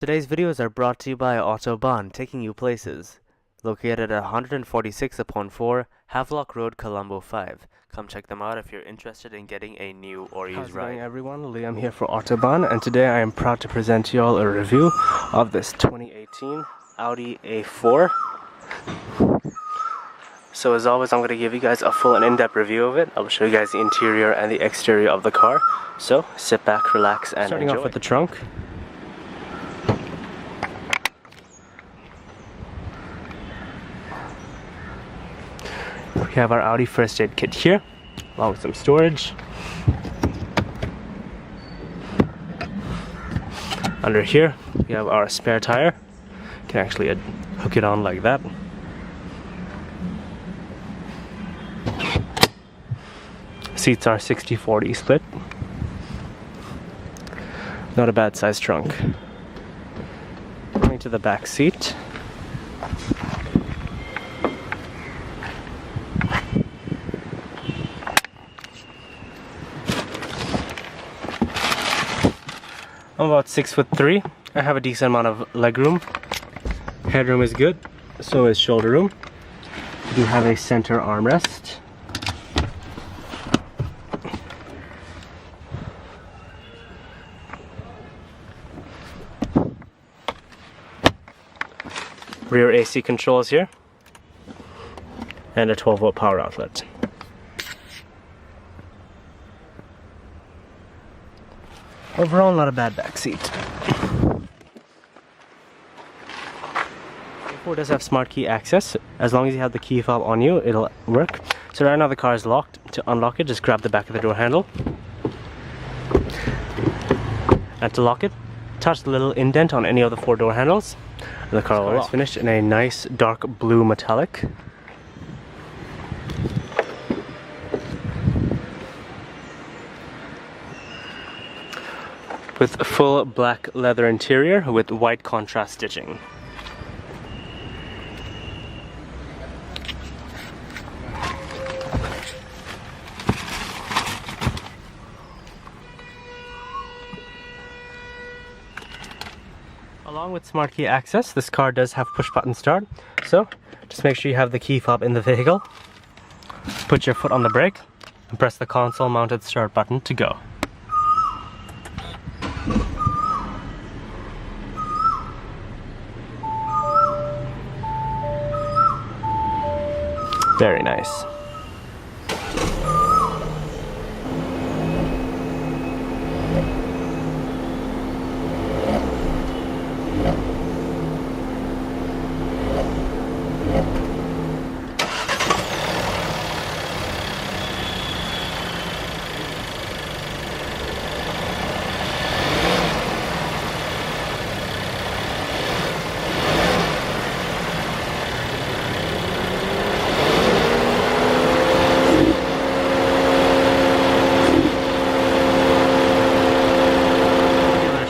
Today's videos are brought to you by Autobahn, taking you places. Located at 146 upon 4, Havelock Road, Colombo 5. Come check them out if you're interested in getting a new or used ride. How's it going, everyone? Liam here for Autobahn, and today I am proud to present to you all a review of this 2018 Audi A4. So as always, I'm going to give you guys a full and in-depth review of it. I'll show you guys the interior and the exterior of the car. So sit back, relax, and enjoy. Starting off with the trunk. We have our Audi first aid kit here, along with some storage. Under here, we have our spare tire. You can actually hook it on like that. Seats are 60-40 split. Not a bad sized trunk. Going to the back seat. I'm about 6'3". I have a decent amount of legroom. Headroom is good, so is shoulder room. We do have a center armrest. Rear AC controls here. And a 12-volt power outlet. Overall, not a bad back seat. A4 does have smart key access. As long as you have the key fob on you, it'll work. So right now the car is locked. To unlock it, just grab the back of the door handle. And to lock it, touch the little indent on any of the 4 door handles. And the car will lock. It's finished in a nice dark blue metallic. With a full black leather interior with white contrast stitching. Along with smart key access, this car does have push button start, so just make sure you have the key fob in the vehicle. Put your foot on the brake and press the console mounted start button to go. Very nice.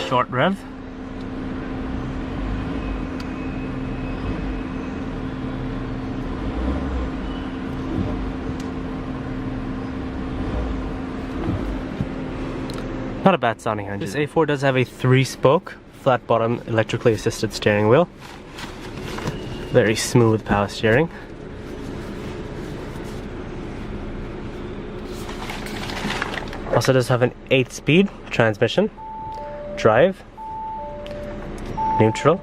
Short rev. Not a bad sounding engine. This A4 does have a 3-spoke, flat bottom, electrically assisted steering wheel. Very smooth power steering. Also does have an 8-speed transmission. Drive, neutral,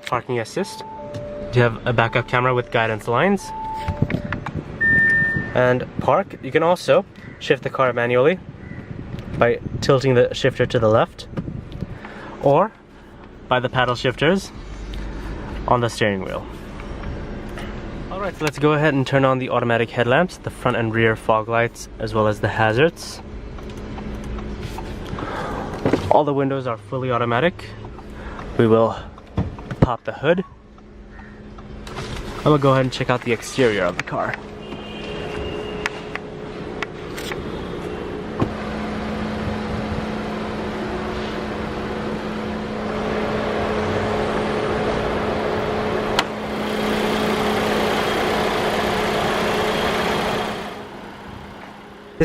parking assist. You have a backup camera with guidance lines, and park. You can also shift the car manually by tilting the shifter to the left, or by the paddle shifters on the steering wheel. Alright, so let's go ahead and turn on the automatic headlamps, the front and rear fog lights, as well as the hazards. All the windows are fully automatic. We will pop the hood. I'm gonna go ahead and check out the exterior of the car.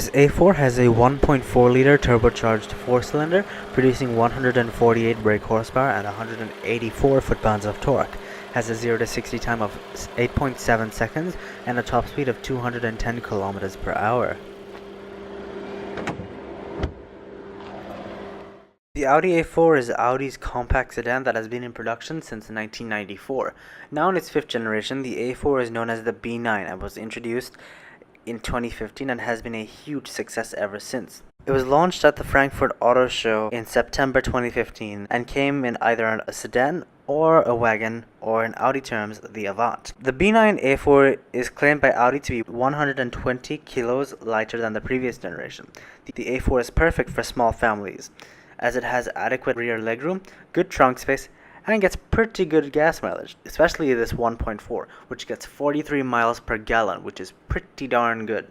This A4 has a 1.4-liter turbocharged 4-cylinder, producing 148 brake horsepower and 184 foot-pounds of torque. Has a 0 to 60 time of 8.7 seconds and a top speed of 210 kilometers per hour. The Audi A4 is Audi's compact sedan that has been in production since 1994. Now in its fifth generation, the A4 is known as the B9 and was introduced in 2015 and has been a huge success ever since. It was launched at the Frankfurt Auto Show in September 2015 and came in either a sedan or a wagon, or in Audi terms, the Avant. The B9 A4 is claimed by Audi to be 120 kilos lighter than the previous generation. The A4 is perfect for small families, as it has adequate rear legroom, good trunk space, and gets pretty good gas mileage, especially this 1.4, which gets 43 miles per gallon, which is pretty darn good.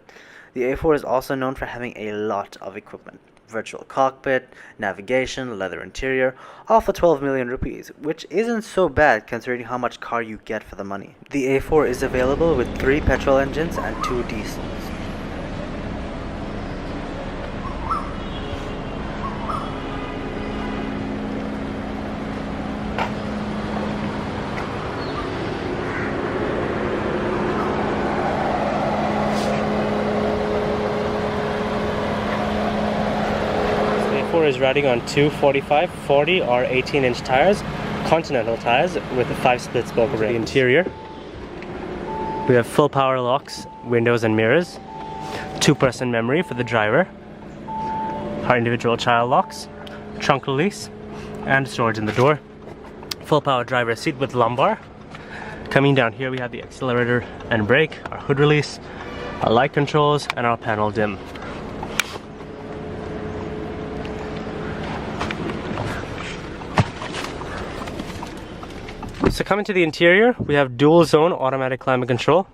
The A4 is also known for having a lot of equipment. Virtual cockpit, navigation, leather interior, all for 12 million rupees, which isn't so bad considering how much car you get for the money. The A4 is available with 3 petrol engines and 2 diesels. Is riding on two 45, 40 or 18-inch tires, Continental tires with a 5 split spoke rim. The interior, we have full power locks, windows and mirrors, 2-person memory for the driver, our individual child locks, trunk release, and storage in the door, full power driver's seat with lumbar. Coming down here we have the accelerator and brake, our hood release, our light controls, and our panel dim. So coming to the interior, we have dual zone automatic climate control,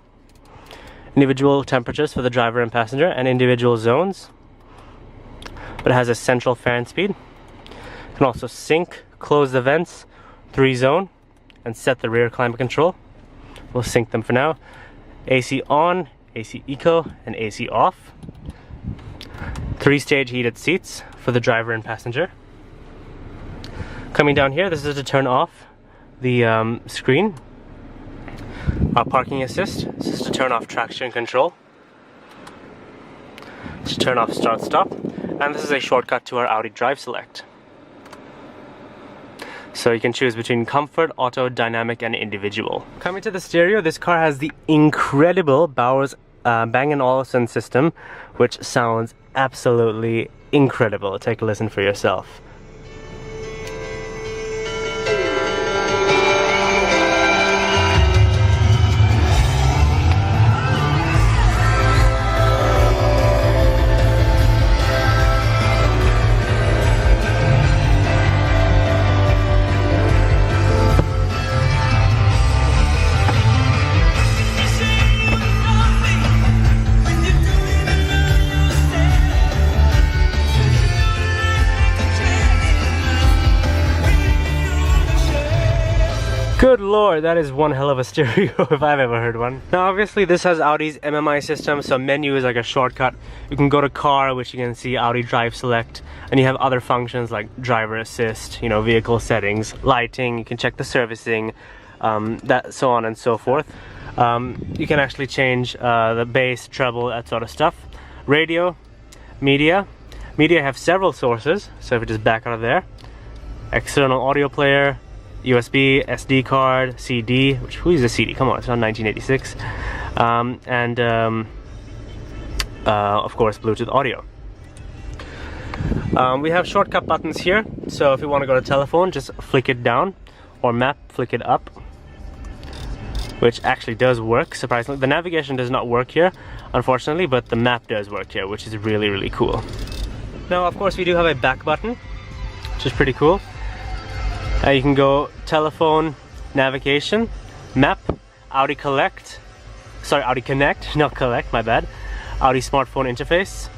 individual temperatures for the driver and passenger, and individual zones. But it has a central fan speed. You can also sync, close the vents, 3-zone, and set the rear climate control. We'll sync them for now. AC on, AC eco, and AC off. 3-stage heated seats for the driver and passenger. Coming down here, this is to turn off the screen. Our parking assist, this is to turn off traction control, to turn off start stop, and this is a shortcut to our Audi Drive Select. So you can choose between comfort, auto, dynamic, and individual. Coming to the stereo, this car has the incredible Bowers Bang & Olufsen system, which sounds absolutely incredible. Take a listen for yourself. Good lord, that is one hell of a stereo if I've ever heard one. Now obviously this has Audi's MMI system, so menu is like a shortcut. You can go to car, which you can see Audi Drive Select, and you have other functions like driver assist, you know, vehicle settings, lighting, you can check the servicing, that so on and so forth. You can actually change the bass, treble, that sort of stuff. Radio, media have several sources, so if you just back out of there, external audio player, USB, SD card, CD, which who uses a CD? Come on, it's not 1986. And of course Bluetooth audio. We have shortcut buttons here, so if you want to go to telephone, just flick it down, or map, flick it up, which actually does work, surprisingly. The navigation does not work here, unfortunately, but the map does work here, which is really, really cool. Now, of course, we do have a back button, which is pretty cool. You can go telephone, navigation, map, Audi Connect, not Collect, my bad, Audi smartphone interface,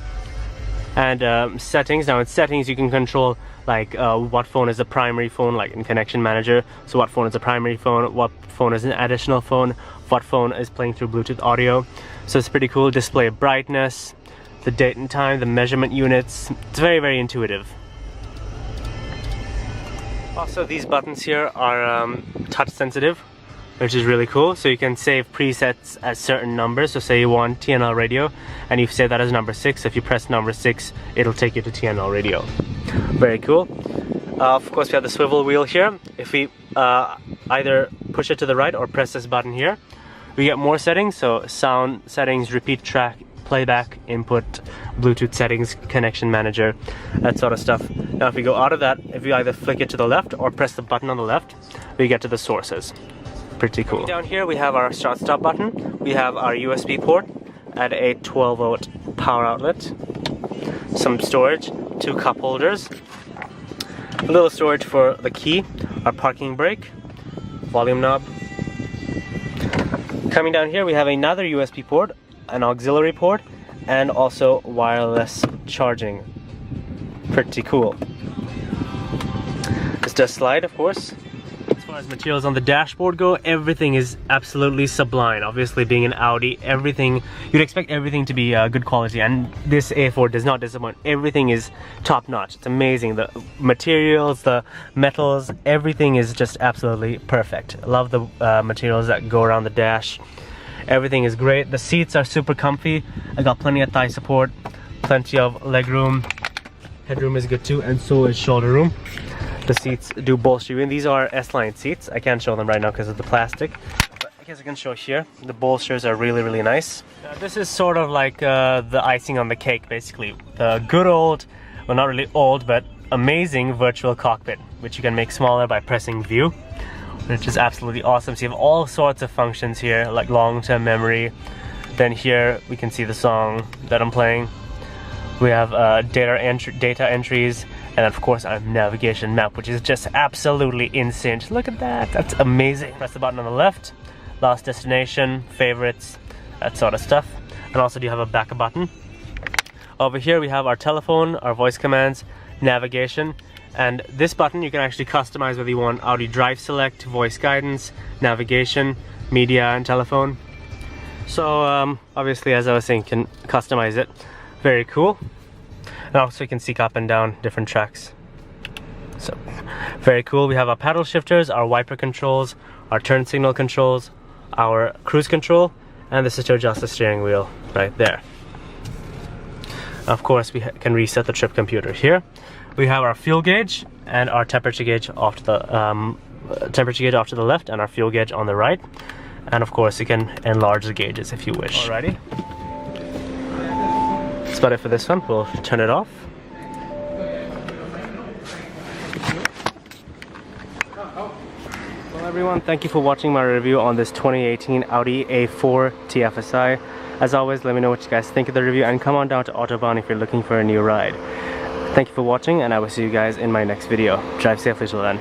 and settings. Now in settings you can control like what phone is the primary phone, like in Connection Manager, so what phone is the primary phone, what phone is an additional phone, what phone is playing through Bluetooth audio. So it's pretty cool. Display brightness, the date and time, the measurement units. It's very, very intuitive. Also, these buttons here are touch sensitive, which is really cool. So you can save presets as certain numbers. So say you want TNL radio and you save that as number 6. If you press number 6, it'll take you to TNL radio. Very cool. Of course, we have the swivel wheel here. If we either push it to the right or press this button here, we get more settings. So sound settings, repeat track, playback, input, Bluetooth settings, connection manager, that sort of stuff. Now if we go out of that, if you either flick it to the left or press the button on the left, we get to the sources. Pretty cool. Down here we have our start stop button. We have our USB port and a 12-volt power outlet, some storage, 2 cup holders, a little storage for the key, our parking brake, volume knob. Coming down here we have another USB port, an auxiliary port, and also wireless charging. Pretty cool. This does slide, of course. As far as materials on the dashboard go, everything is absolutely sublime. Obviously, being an Audi, everything, you'd expect everything to be good quality, and this A4 does not disappoint. Everything is top notch. It's amazing. The materials, the metals, everything is just absolutely perfect. I love the materials that go around the dash. Everything is great. The seats are super comfy. I got plenty of thigh support, plenty of leg room. Headroom is good too, and so is shoulder room. The seats do bolster you in. These are S-line seats. I can't show them right now because of the plastic, but I guess I can show here. The bolsters are really, really nice. This is sort of like the icing on the cake, basically. The good old, well, not really old, but amazing virtual cockpit, which you can make smaller by pressing view, which is absolutely awesome. So you have all sorts of functions here, like long-term memory. Then here we can see the song that I'm playing. We have data entries, and of course our navigation map, which is just absolutely insane. Just look at that, that's amazing. Press the button on the left, last destination, favorites, that sort of stuff. And also do you have a back button. Over here we have our telephone, our voice commands, navigation, and this button you can actually customize whether you want Audi Drive Select, voice guidance, navigation, media, and telephone. So obviously, as I was saying, you can customize it. Very cool. And also you can seek up and down different tracks. So very cool. We have our paddle shifters, our wiper controls, our turn signal controls, our cruise control, and this is to adjust the steering wheel right there. Of course, we can reset the trip computer here. We have our fuel gauge and our temperature gauge off to the left, and our fuel gauge on the right. And of course, you can enlarge the gauges if you wish. Alrighty. That's about it for this one. We'll turn it off. Well everyone, thank you for watching my review on this 2018 Audi A4 TFSI. As always, let me know what you guys think of the review, and come on down to Autobahn if you're looking for a new ride. Thank you for watching, and I will see you guys in my next video. Drive safely till then.